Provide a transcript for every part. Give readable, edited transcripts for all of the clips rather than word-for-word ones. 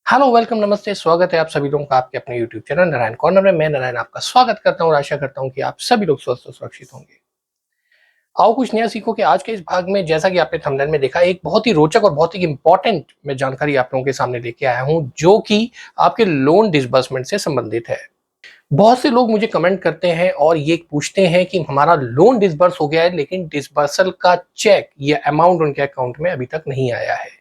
Hello, welcome, नमस्ते, स्वागत है आप सभी लोगों का आपके अपने यूट्यूब चैनल नारायण कॉर्नर में। मैं नारायण आपका स्वागत करता हूं और आशा करता हूं कि आप सभी लोग स्वस्थ और सुरक्षित होंगे। आओ कुछ नया सीखो कि आज के इस भाग में, जैसा कि आपने थंबनेल में देखा, एक बहुत ही रोचक और बहुत ही इंपॉर्टेंट मैं जानकारी आप लोगों के सामने लेके आया हूं, जो कि आपके लोन डिसबर्समेंट से संबंधित है। बहुत से लोग मुझे कमेंट करते हैं और ये पूछते हैं कि हमारा लोन डिसबर्स हो गया है, लेकिन डिसबर्सल का चेक या अमाउंट उनके अकाउंट में अभी तक नहीं आया है।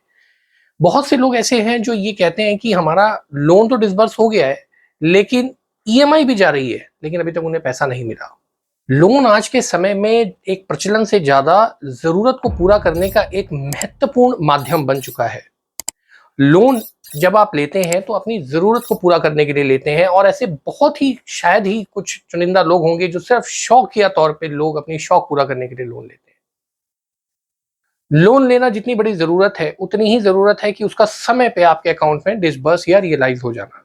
बहुत से लोग ऐसे हैं जो ये कहते हैं कि हमारा लोन तो डिसबर्स हो गया है, लेकिन ईएमआई भी जा रही है, लेकिन अभी तक उन्हें पैसा नहीं मिला। लोन आज के समय में एक प्रचलन से ज्यादा जरूरत को पूरा करने का एक महत्वपूर्ण माध्यम बन चुका है। लोन जब आप लेते हैं तो अपनी जरूरत को पूरा करने के लिए लेते हैं, और ऐसे बहुत ही शायद ही कुछ चुनिंदा लोग होंगे जो सिर्फ शौक या तौर पे लोग अपनी शौक पूरा करने के लिए लोन लेते हैं। लोन लेना जितनी बड़ी जरूरत है, उतनी ही जरूरत है कि उसका समय पे आपके अकाउंट में डिसबर्स या रियलाइज हो जाना।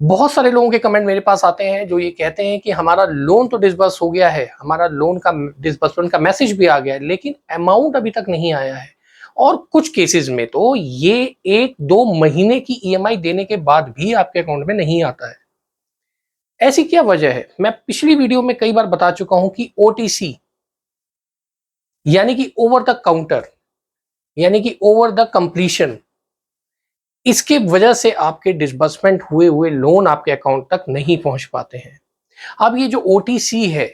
बहुत सारे लोगों के कमेंट मेरे पास आते हैं जो ये कहते हैं कि हमारा लोन तो डिसबर्स हो गया है, हमारा लोन का डिसबर्समेंट का मैसेज भी आ गया है, लेकिन अमाउंट अभी तक नहीं आया है। और कुछ केसेस में तो ये 1-2 महीने की ईएमआई देने के बाद भी आपके अकाउंट में नहीं आता है। ऐसी क्या वजह है? मैं पिछली वीडियो में कई बार बता चुका हूं कि ओटीसी यानी कि ओवर द काउंटर, यानी कि ओवर द कंप्लीशन, इसके वजह से आपके डिसबर्समेंट हुए हुए लोन आपके अकाउंट तक नहीं पहुंच पाते हैं। अब ये जो ओटीसी है,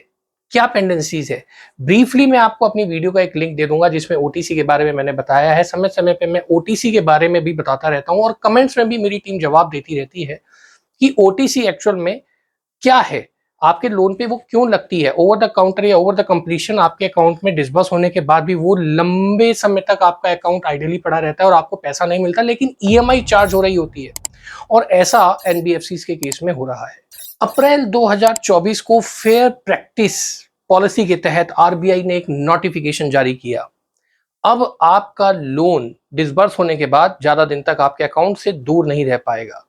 क्या पेंडेंसीज है? ब्रीफली मैं आपको अपनी वीडियो का एक लिंक दे दूंगा जिसमें ओटीसी के बारे में मैंने बताया है। समय समय पे मैं ओटीसी के बारे में भी बताता रहता हूं, और कमेंट्स में भी मेरी टीम जवाब देती रहती है कि ओटीसी एक्चुअल में क्या है, आपके लोन पे वो क्यों लगती है। ओवर द काउंटर या ओवर द कंप्लीशन आपके अकाउंट में डिसबर्स होने के बाद भी वो लंबे समय तक आपका अकाउंट आइडली पड़ा रहता है और आपको पैसा नहीं मिलता, लेकिन ईएमआई चार्ज हो रही होती है। और ऐसा एनबीएफसी के केस में हो रहा है। अप्रैल 2024 को फेयर प्रैक्टिस पॉलिसी के तहत आरबीआई ने एक नोटिफिकेशन जारी किया। अब आपका लोन डिसबर्स होने के बाद ज्यादा दिन तक आपके अकाउंट से दूर नहीं रह पाएगा।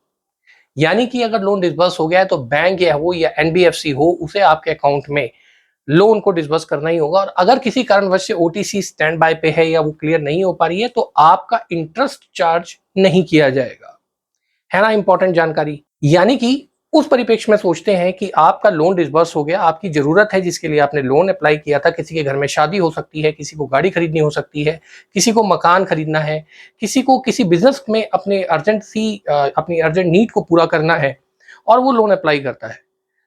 यानी कि अगर लोन डिसबर्स हो गया है तो बैंक या हो या एनबीएफसी हो, उसे आपके अकाउंट में लोन को डिसबर्स करना ही होगा। और अगर किसी कारणवश से ओटीसी स्टैंड बाय पे है या वो क्लियर नहीं हो पा रही है, तो आपका इंटरेस्ट चार्ज नहीं किया जाएगा। है ना इंपॉर्टेंट जानकारी? यानी कि उस परिप्रेक्ष्य में सोचते हैं कि आपका लोन डिसबर्स हो गया, आपकी जरूरत है जिसके लिए आपने लोन अप्लाई किया था, किसी के घर में शादी हो सकती है, किसी को गाड़ी खरीदनी हो सकती है, किसी को मकान खरीदना है, किसी को किसी बिजनेस में अपनी अर्जेंट नीड को पूरा करना है, और वो लोन अप्लाई करता है।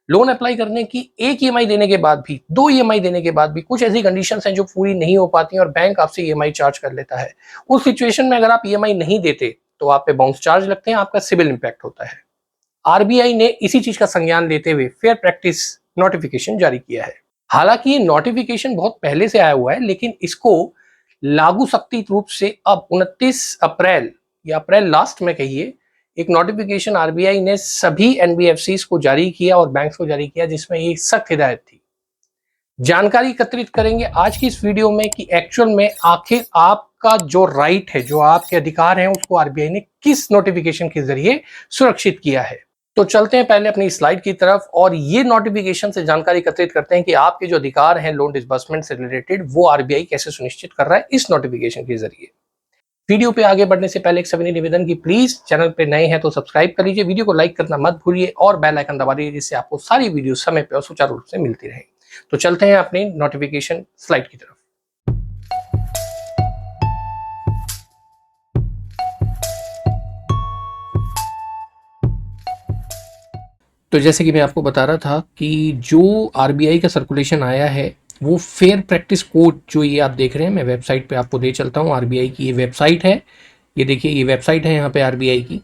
लोन अप्लाई करने की एक ईएमआई देने के बाद भी, 2 ईएमआई देने के बाद भी कुछ ऐसी कंडीशंस हैं जो पूरी नहीं हो पाती हैं और बैंक आपसे ईएमआई चार्ज कर लेता है। उस सिचुएशन में अगर आप ईएमआई नहीं देते तो आप पे बाउंस चार्ज लगते हैं, आपका सिविल इंपैक्ट होता है। आरबीआई ने इसी चीज का संज्ञान लेते हुए फेयर प्रैक्टिस नोटिफिकेशन जारी किया है। हालांकि ये नोटिफिकेशन बहुत पहले से आया हुआ है, लेकिन इसको लागू सख्ती रूप से अब 29 अप्रैल या अप्रैल लास्ट में कहिए, एक नोटिफिकेशन आरबीआई ने सभी एनबीएफसीज को जारी किया और बैंक्स को जारी किया, जिसमें ये सख्त हिदायत थी। जानकारी एकत्रित करेंगे आज की इस वीडियो में कि एक्चुअल में आखिर आपका जो राइट है, जो आपके अधिकार हैं, उसको आरबीआई ने किस नोटिफिकेशन के जरिए सुरक्षित किया है। तो चलते हैं पहले अपनी स्लाइड की तरफ और ये नोटिफिकेशन से जानकारी एकत्रित करते हैं कि आपके जो अधिकार हैं लोन डिसबर्समेंट से रिलेटेड, वो आरबीआई कैसे सुनिश्चित कर रहा है इस नोटिफिकेशन के जरिए। वीडियो पे आगे बढ़ने से पहले एक सविनय निवेदन की प्लीज चैनल पे नए हैं तो सब्सक्राइब कर लीजिए, वीडियो को लाइक करना मत भूलिए और बेल आइकन दबा दीजिए, जिससे आपको सारी वीडियो समय पे और सुचारू रूप से मिलती रहे। तो चलते हैं अपनी नोटिफिकेशन स्लाइड की तरफ। तो जैसे कि मैं आपको बता रहा था कि जो आरबीआई का सर्कुलेशन आया है, वो फेयर प्रैक्टिस कोड जो ये आप देख रहे हैं, मैं वेबसाइट पे आपको दे चलता हूँ। आरबीआई की ये वेबसाइट है, ये देखिए ये वेबसाइट है यहाँ पे आरबीआई की,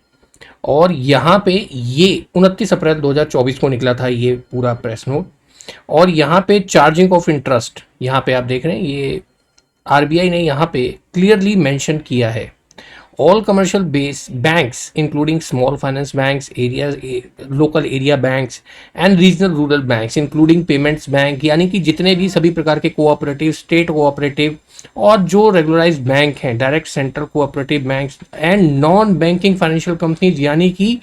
और यहाँ पे ये 29 अप्रैल 2024 को निकला था ये पूरा प्रेस नोट। और यहाँ पे चार्जिंग ऑफ इंटरेस्ट, यहाँ पे आप देख रहे हैं, ये आरबीआई ने यहाँ पे क्लियरली मेंशन किया है। All commercial based banks including small finance banks, local area banks and regional rural banks including payments bank, यानी कि जितने भी सभी प्रकार के कोऑपरेटिव, स्टेट कोऑपरेटिव और जो रेगुलराइज्ड बैंक हैं, direct central cooperative banks and non banking financial companies, यानी कि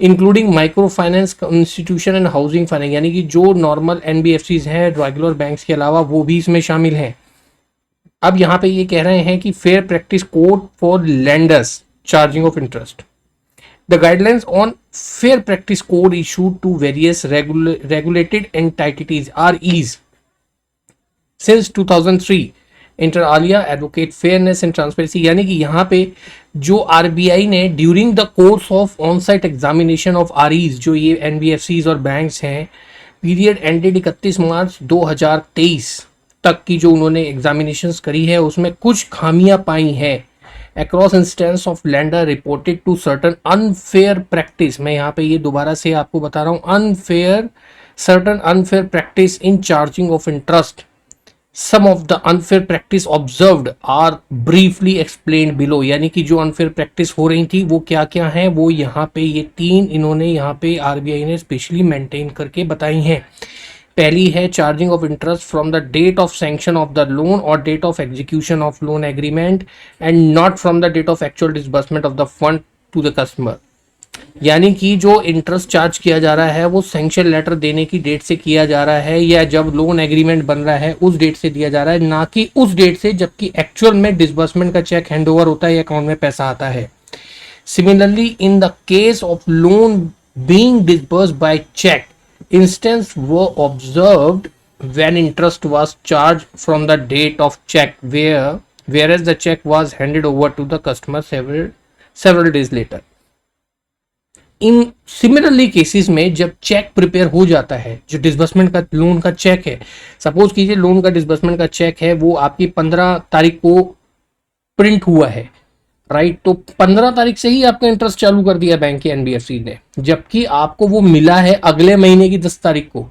including micro finance institution and housing finance, यानी कि जो नॉर्मल एनबीएफसीज हैं रेगुलर बैंक्स के अलावा, वो भी इसमें शामिल हैं। अब यहाँ पे ये कह रहे हैं कि fair practice code for lenders charging of interest, The guidelines on fair practice code issued to various regulated entities REs since 2003 inter alia advocate fairness and transparency, यानी कि यहाँ पे जो आरबीआई ने during the course of on site examination of REs, जो ये NBFCs और banks हैं, पीरियड एंडेड 31 मार्च 2023 तक की जो उन्होंने एग्जामिनेशंस करी है, उसमें कुछ खामियां पाई हैं. Across instance of lender reported to certain unfair practice. मैं यहाँ पे ये दोबारा से आपको बता रहा हूँ, certain unfair practice in charging of interest. Some of the unfair practice observed are briefly explained below. यानी कि जो unfair practice हो रही थी वो क्या क्या है, वो यहाँ पे ये 3 इन्होंने यहाँ पे आरबीआई ने स्पेशली मेंटेन करके बताई हैं. पहली है charging of interest from the date of sanction of the loan और date of execution of loan agreement and not from the date of actual disbursement of the fund to the customer. यानी कि जो interest charge किया जा रहा है वो sanction letter देने की डेट से किया जा रहा है या जब लोन एग्रीमेंट बन रहा है उस डेट से दिया जा रहा है, ना कि उस डेट से जबकि एक्चुअल में डिसबर्समेंट का चेक हैंडओवर होता है या अकाउंट में पैसा आता है. Similarly in the case of loan being disbursed by cheque, instance were observed when interest was charge from the date of cheque whereas the check was handed over to the customer several days later. In similarly cases में जब check prepare हो जाता है, जो disbursement का loan का check है, suppose कीजिए लोन का डिसबर्समेंट का चेक है वो आपकी 15 तारीख को प्रिंट हुआ है, राइट, तो 15 तारीख से ही आपका इंटरेस्ट चालू कर दिया बैंक के एनबीएफसी ने, जबकि आपको वो मिला है अगले महीने की 10 तारीख को.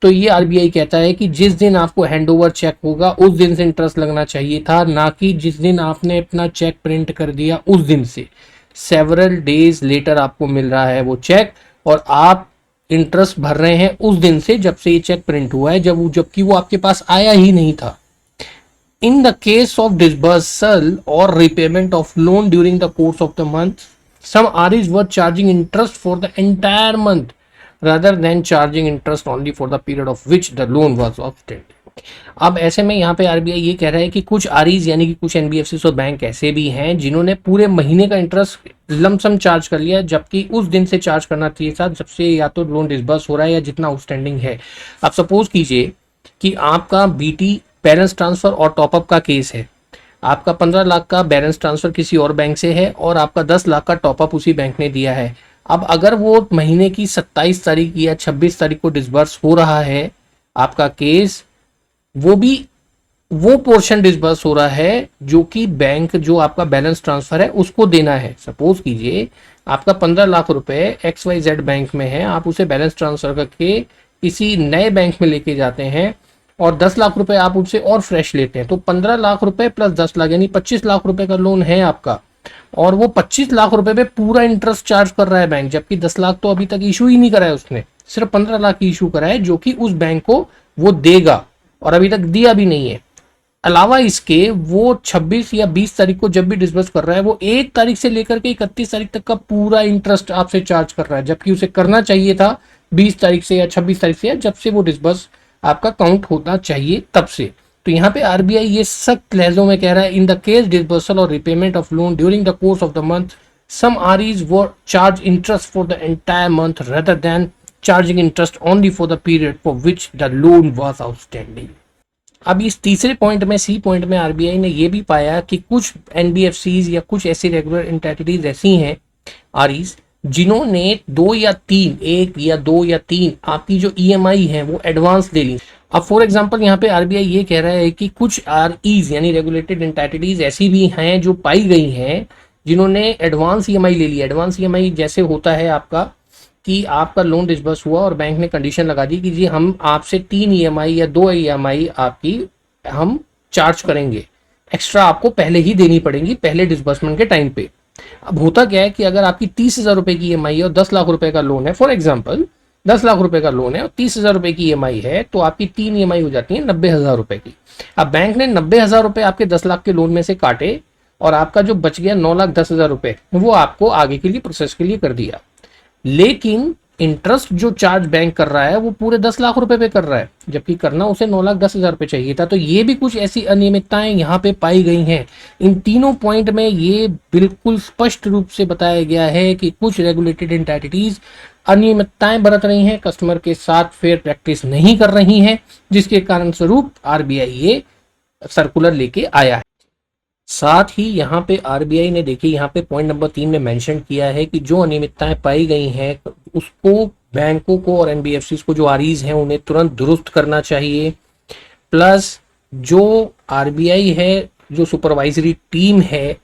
तो ये आरबीआई कहता है कि जिस दिन आपको हैंडओवर चेक होगा उस दिन से इंटरेस्ट लगना चाहिए था, ना कि जिस दिन आपने अपना चेक प्रिंट कर दिया उस दिन से. सेवरल डेज लेटर आपको मिल रहा है वो चेक और आप इंटरेस्ट भर रहे हैं उस दिन से जब से ये चेक प्रिंट हुआ है, जबकि वो आपके पास आया ही नहीं था. In the case of disbursal और repayment of loan during the course of the month, some REs were charging interest for the entire month rather than charging interest only for the period of which the loan was outstanding. अब ऐसे में यहाँ पे RBI ये कह रहा है कि कुछ आरईज यानी कि कुछ एनबीएफसी और बैंक ऐसे भी हैं जिन्होंने पूरे महीने का इंटरेस्ट लमसम चार्ज कर लिया, जबकि उस दिन से चार्ज करना चाहिए था जब से या तो लोन डिसबर्स हो रहा है या जितना आउटस्टैंडिंग है. अब सपोज कीजिए कि आपका बीटी बैलेंस ट्रांसफर और टॉपअप का केस है, आपका 15 लाख का बैलेंस ट्रांसफर किसी और बैंक से है और आपका 10 लाख का टॉपअप उसी बैंक ने दिया है. अब अगर वो महीने की 27 तारीख या 26 तारीख को डिसबर्स हो रहा है आपका केस, वो पोर्शन डिसबर्स हो रहा है जो कि बैंक जो आपका बैलेंस ट्रांसफर है उसको देना है. सपोज कीजिए आपका 15 लाख रुपए XYZ बैंक में है, आप उसे बैलेंस ट्रांसफर करके किसी नए बैंक में लेके जाते हैं और 10 लाख रुपए आप उनसे और फ्रेश लेते हैं, तो 15 लाख रुपए प्लस 10 लाख यानी 25 लाख रुपए का लोन है आपका, और वो 25 लाख रुपए पे पूरा इंटरेस्ट चार्ज कर रहा है बैंक, जबकि 10 लाख तो अभी तक इशू ही नहीं करा है उसने, सिर्फ 15 लाख की इशू करा है जो कि उस बैंक को वो देगा और अभी तक दिया भी नहीं है. अलावा इसके वो 26 या 20 तारीख को जब भी डिसबर्स कर रहा है वो 1 तारीख से लेकर के 31 तारीख तक का पूरा इंटरेस्ट आपसे चार्ज कर रहा है, जबकि उसे करना चाहिए था 20 तारीख से या 26 तारीख से या जब से वो डिसबर्स आपका काउंट होना चाहिए तब से. तो यहाँ पे आरबीआई ये सख्त लहजों में कह रहा है, इन द केस डिसबर्सल और repayment of loan during the course of the month, some REs were charge interest for the entire month rather than charging interest only for the period for which the loan was outstanding. अब इस तीसरे point में, C point में, RBI ने ये भी पाया कि कुछ एनबीएफसीज या कुछ ऐसी रेगुलर एंटिटीज ऐसी हैं आरईज जिन्होंने 2 या 3, 1 या 2 या 3 आपकी जो ईएमआई है वो एडवांस ले ली. अब फॉर एग्जांपल यहाँ पे आरबीआई ये कह रहा है कि कुछ आरईज यानी रेगुलेटेड एंटिटीज ऐसी भी हैं जो पाई गई हैं जिन्होंने एडवांस ईएमआई ले ली. एडवांस ईएमआई जैसे होता है आपका कि आपका लोन डिसबर्स हुआ और बैंक ने कंडीशन लगा दी कि जी हम आपसे 3 ईएमआई या 2 ईएमआई आपकी हम चार्ज करेंगे, एक्स्ट्रा आपको पहले ही देनी पड़ेंगी पहले डिसबर्समेंट के टाइम पे. अब होता क्या है कि अगर आपकी 30,000 रुपए की ईएमआई है और 10 लाख रुपए का लोन है, फॉर एग्जाम्पल 10 लाख रुपए का लोन है और 30,000 रुपए की ईएमआई है, तो आपकी 3 ईएमआई हो जाती है 90,000 रुपए की. अब बैंक ने 90,000 रुपए आपके 10 लाख के लोन में से काटे और आपका जो बच गया 9,10,000 रुपए वो आपको आगे के लिए प्रोसेस के लिए कर दिया. लेकिन इंटरेस्ट जो चार्ज बैंक कर रहा है वो पूरे 10 लाख रुपए पे कर रहा है, जबकि करना उसे 9,10,000 पे चाहिए था। तो ये भी कुछ ऐसी अनियमितताएं यहाँ पे पाई गई हैं। इन तीनों पॉइंट में ये बिल्कुल स्पष्ट रूप से बताया गया है कि कुछ रेगुलेटेड एंटिटीज अनियमितताएं बरत रही हैं, कस्टमर के साथ फेयर प्रैक्टिस नहीं कर रही हैं, जिसके कारण स्वरूप आरबीआई ये सर्कुलर लेके आया है। साथ ही यहाँ पे आरबीआई ने देखिए यहाँ पे पॉइंट नंबर 3 में मेंशन किया है कि जो अनियमितताएं पाई गई हैं उसको बैंकों को और एनबीएफसी को जो आरईज हैं उन्हें तुरंत दुरुस्त करना चाहिए। प्लस जो आरबीआई है, जो सुपरवाइजरी टीम है,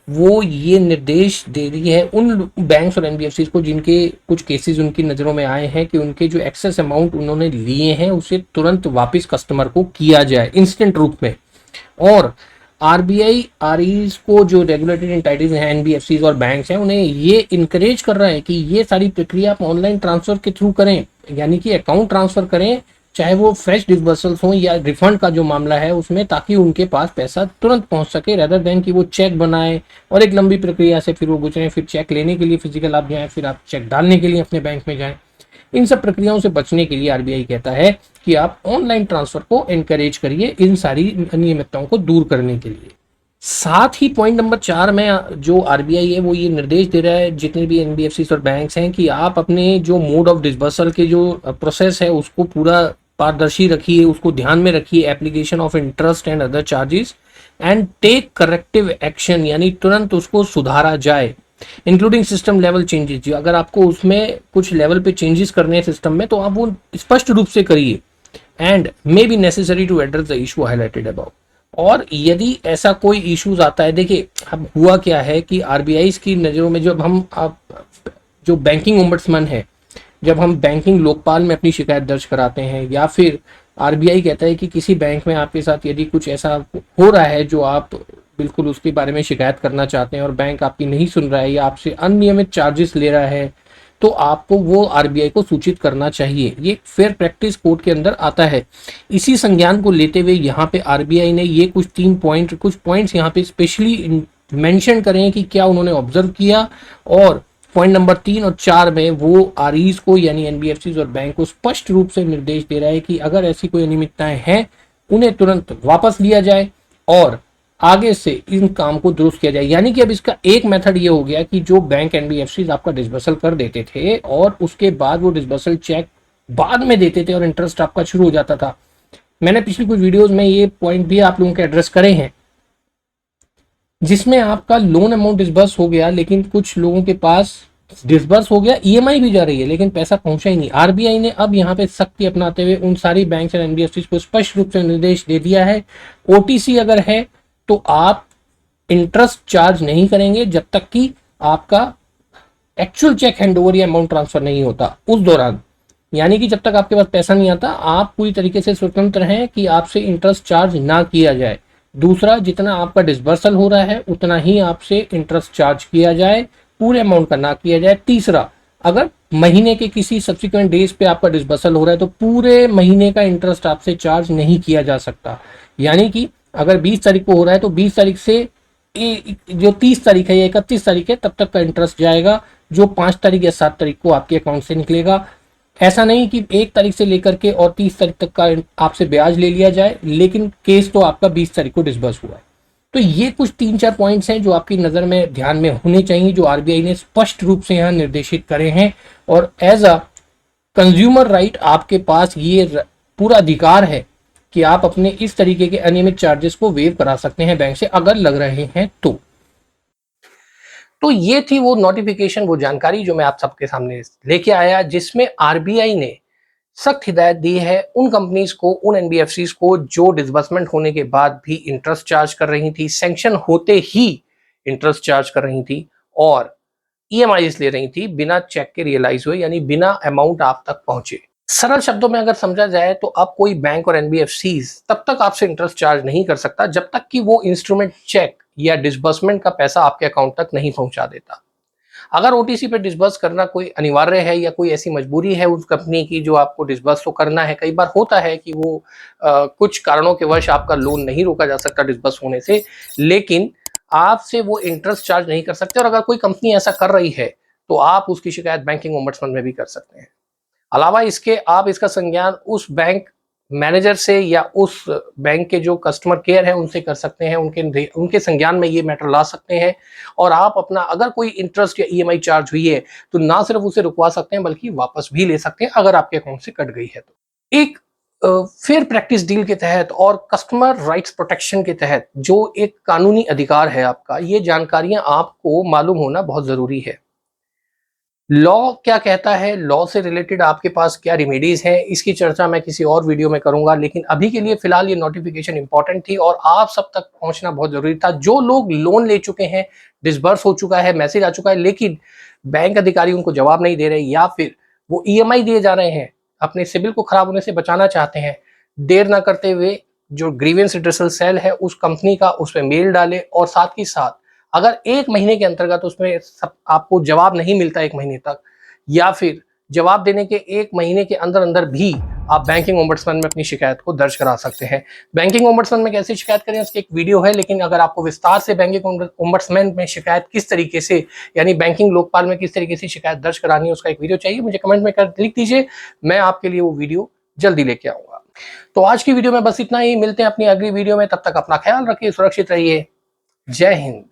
वो ये निर्देश दे रही है उन बैंक्स और एनबीएफसी को जिनके कुछ केसेस उनकी नज़रों में आए हैं कि उनके जो एक्सेस अमाउंट उन्होंने लिए हैं उसे तुरंत वापस कस्टमर को किया जाए इंस्टेंट रूप में। और आरबीआई आरईज को जो रेगुलेटेड एंटिटीज हैं, एनबीएफसी और बैंक्स हैं, उन्हें ये इनकरेज कर रहा है कि ये सारी प्रक्रिया आप ऑनलाइन ट्रांसफर के थ्रू करें, यानी कि अकाउंट ट्रांसफर करें, चाहे वो फ्रेश डिसबर्सल्स हो या रिफंड का जो मामला है उसमें, ताकि उनके पास पैसा तुरंत पहुंच सके, रेदर देन कि वो चेक बनाए और एक लंबी प्रक्रिया से फिर वो गुजरे, फिर चेक लेने के लिए फिजिकल आप जाएं, फिर आप चेक डालने के लिए अपने बैंक में जाएं। इन सब प्रक्रियाओं से बचने के लिए आरबीआई कहता है कि आप ऑनलाइन ट्रांसफर को एनकरेज करिए इन सारी अनियमितताओं को दूर करने के लिए। साथ ही पॉइंट नंबर 4 में जो आरबीआई है वो ये निर्देश दे रहा है जितने भी एनबीएफसी और बैंक्स हैं कि आप अपने जो मोड ऑफ डिसबर्सल के जो प्रोसेस है उसको पूरा पारदर्शी रखिए, उसको ध्यान में रखिए, application of interest and other charges and take corrective action, यानी तुरंत उसको सुधारा जाए, इंक्लूडिंग सिस्टम लेवल चेंजेस। अगर आपको उसमें कुछ लेवल पे चेंजेस करने हैं सिस्टम में तो आप वो स्पष्ट रूप से करिए, and may be necessary to address the issue highlighted above. और यदि ऐसा कोई इश्यूज आता है, देखिए अब हुआ क्या है कि आरबीआई की नज़रों में जब हम जो बैंकिंग ओम्बड्समैन है, जब हम बैंकिंग लोकपाल में अपनी शिकायत दर्ज कराते हैं, या फिर आरबीआई कहता है कि किसी बैंक में आपके साथ यदि कुछ ऐसा हो रहा है जो आप बिल्कुल उसके बारे में शिकायत करना चाहते हैं और बैंक आपकी नहीं सुन रहा है या आपसे अनियमित चार्जेस ले रहा है, तो आपको वो आरबीआई को सूचित करना चाहिए। ये फेयर प्रैक्टिस कोड के अंदर आता है। इसी संज्ञान को लेते हुए यहाँ पे आरबीआई ने ये कुछ पॉइंट्स यहाँ पे स्पेशली मेंशन करें कि क्या उन्होंने ऑब्जर्व किया, और पॉइंट नंबर 3 और 4 में वो आरईज को यानी एनबीएफसी और बैंक को स्पष्ट रूप से निर्देश दे रहा है कि अगर ऐसी कोई अनियमितताएं हैं उन्हें तुरंत वापस लिया जाए और आगे से इन काम को दुरुस्त किया जाए। यानी कि अब इसका एक मेथड ये हो गया कि जो बैंक एनबीएफसी आपका डिसबर्सल कर देते थे और उसके बाद वो डिसबर्सल चेक बाद में देते थे और इंटरेस्ट आपका शुरू हो जाता था। मैंने पिछली कुछ वीडियोस में ये पॉइंट भी आप लोगों के एड्रेस करे हैं, जिसमें आपका लोन अमाउंट डिसबर्स हो गया लेकिन कुछ लोगों के पास डिसबर्स हो गया, ईएमआई भी जा रही है लेकिन पैसा पहुंचा ही नहीं। आरबीआई ने अब यहाँ पे सख्ती अपनाते हुए उन सारी बैंक और एनबीएफसी को स्पष्ट रूप से निर्देश दे दिया है, ओटीसी अगर है तो आप इंटरेस्ट चार्ज नहीं करेंगे जब तक कि आपका एक्चुअल चेक हैंडओवर या अमाउंट ट्रांसफर नहीं होता उस दौरान। यानी कि जब तक आपके पास पैसा नहीं आता आप पूरी तरीके से स्वतंत्र हैं कि आपसे इंटरेस्ट चार्ज ना किया जाए। दूसरा, जितना आपका डिसबर्सल हो रहा है उतना ही आपसे इंटरेस्ट चार्ज किया जाए, पूरे अमाउंट का ना किया जाए। तीसरा, अगर महीने के किसी सब्सिक्वेंट डेज पे आपका डिसबर्सल हो रहा है तो पूरे महीने का इंटरेस्ट आपसे चार्ज नहीं किया जा सकता। यानी कि अगर 20 तारीख को हो रहा है तो 20 तारीख से जो 30 तारीख है या 31 तारीख है तब तक का इंटरेस्ट जाएगा, जो 5 तारीख या 7 तारीख को आपके अकाउंट से निकलेगा। ऐसा नहीं कि 1 तारीख से लेकर के और 30 तारीख तक का आपसे ब्याज ले लिया जाए, लेकिन केस तो आपका 20 तारीख को डिसबर्स हुआ है। तो ये कुछ 3-4 पॉइंट्स हैं जो आपकी नज़र में ध्यान में होने चाहिए, जो आरबीआई ने स्पष्ट रूप से यहाँ निर्देशित करे हैं। और एज अ कंज्यूमर राइट आपके पास ये पूरा अधिकार है कि आप अपने इस तरीके के अनियमित चार्जेस को वेव करा सकते हैं बैंक से अगर लग रहे हैं तो ये थी वो नोटिफिकेशन, वो जानकारी जो मैं आप सबके सामने लेके आया, जिसमें आरबीआई ने सख्त हिदायत दी है उन कंपनीज को, उन एनबीएफसीज को जो डिसबर्समेंट होने के बाद भी इंटरेस्ट चार्ज कर रही थी, सैंक्शन होते ही इंटरेस्ट चार्ज कर रही थी और ईएमआईज ले रही थी बिना चेक के रियलाइज हुए, यानी बिना अमाउंट आप तक पहुंचे। सरल शब्दों में अगर समझा जाए तो अब कोई बैंक और एनबीएफसीज तब तक आपसे इंटरेस्ट चार्ज नहीं कर सकता जब तक कि वो इंस्ट्रूमेंट चेक या डिसबर्समेंट का पैसा आपके अकाउंट तक नहीं पहुंचा देता। अगर ओटीसी पे डिसबर्स करना कोई अनिवार्य है या कोई ऐसी मजबूरी है उस कंपनी की जो आपको डिसबर्स तो करना है, कई बार होता है कि वो कुछ कारणों के वश आपका लोन नहीं रोका जा सकता डिसबर्स होने से, लेकिन आपसे वो इंटरेस्ट चार्ज नहीं कर सकते। और अगर कोई कंपनी ऐसा कर रही है तो आप उसकी शिकायत बैंकिंग ओम्बड्समैन में भी कर सकते हैं। अलावा इसके आप इसका संज्ञान उस बैंक मैनेजर से या उस बैंक के जो कस्टमर केयर है उनसे कर सकते हैं, उनके संज्ञान में ये मैटर ला सकते हैं। और आप अपना अगर कोई इंटरेस्ट या ईएमआई चार्ज हुई है तो ना सिर्फ उसे रुकवा सकते हैं बल्कि वापस भी ले सकते हैं अगर आपके अकाउंट से कट गई है तो। एक फेयर प्रैक्टिस डील के तहत और कस्टमर राइट्स प्रोटेक्शन के तहत जो एक कानूनी अधिकार है आपका, ये जानकारियां आपको मालूम होना बहुत जरूरी है। लॉ क्या कहता है, लॉ से रिलेटेड आपके पास क्या रेमेडीज हैं, इसकी चर्चा मैं किसी और वीडियो में करूंगा। लेकिन अभी के लिए फिलहाल ये नोटिफिकेशन इंपॉर्टेंट थी और आप सब तक पहुंचना बहुत जरूरी था। जो लोग लोन ले चुके हैं, डिसबर्स हो चुका है, मैसेज आ चुका है, लेकिन बैंक अधिकारी उनको जवाब नहीं दे रहे या फिर वो ईएमआई दिए जा रहे हैं, अपने सिबिल को खराब होने से बचाना चाहते हैं, देर ना करते हुए जो ग्रीवेंस रिड्रेसल सेल है उस कंपनी का, उस पर मेल डाले। और साथ ही साथ अगर 1 महीने के अंतर्गत उसमें सब आपको जवाब नहीं मिलता 1 महीने तक, या फिर जवाब देने के 1 महीने के अंदर अंदर भी आप बैंकिंग ओम्बड्समैन में अपनी शिकायत को दर्ज करा सकते हैं। बैंकिंग ओम्बड्समैन में कैसे शिकायत करें उसकी एक वीडियो है, लेकिन अगर आपको विस्तार से बैंकिंग ओम्बड्समैन में शिकायत किस तरीके से, यानी बैंकिंग लोकपाल में किस तरीके से शिकायत दर्ज करानी है, उसका एक वीडियो चाहिए, मुझे कमेंट में लिख दीजिए, मैं आपके लिए वो वीडियो जल्दी लेके आऊंगा। तो आज की वीडियो में बस इतना ही, मिलते हैं अपनी अगली वीडियो में, तब तक अपना ख्याल रखिए, सुरक्षित रहिए। जय हिंद।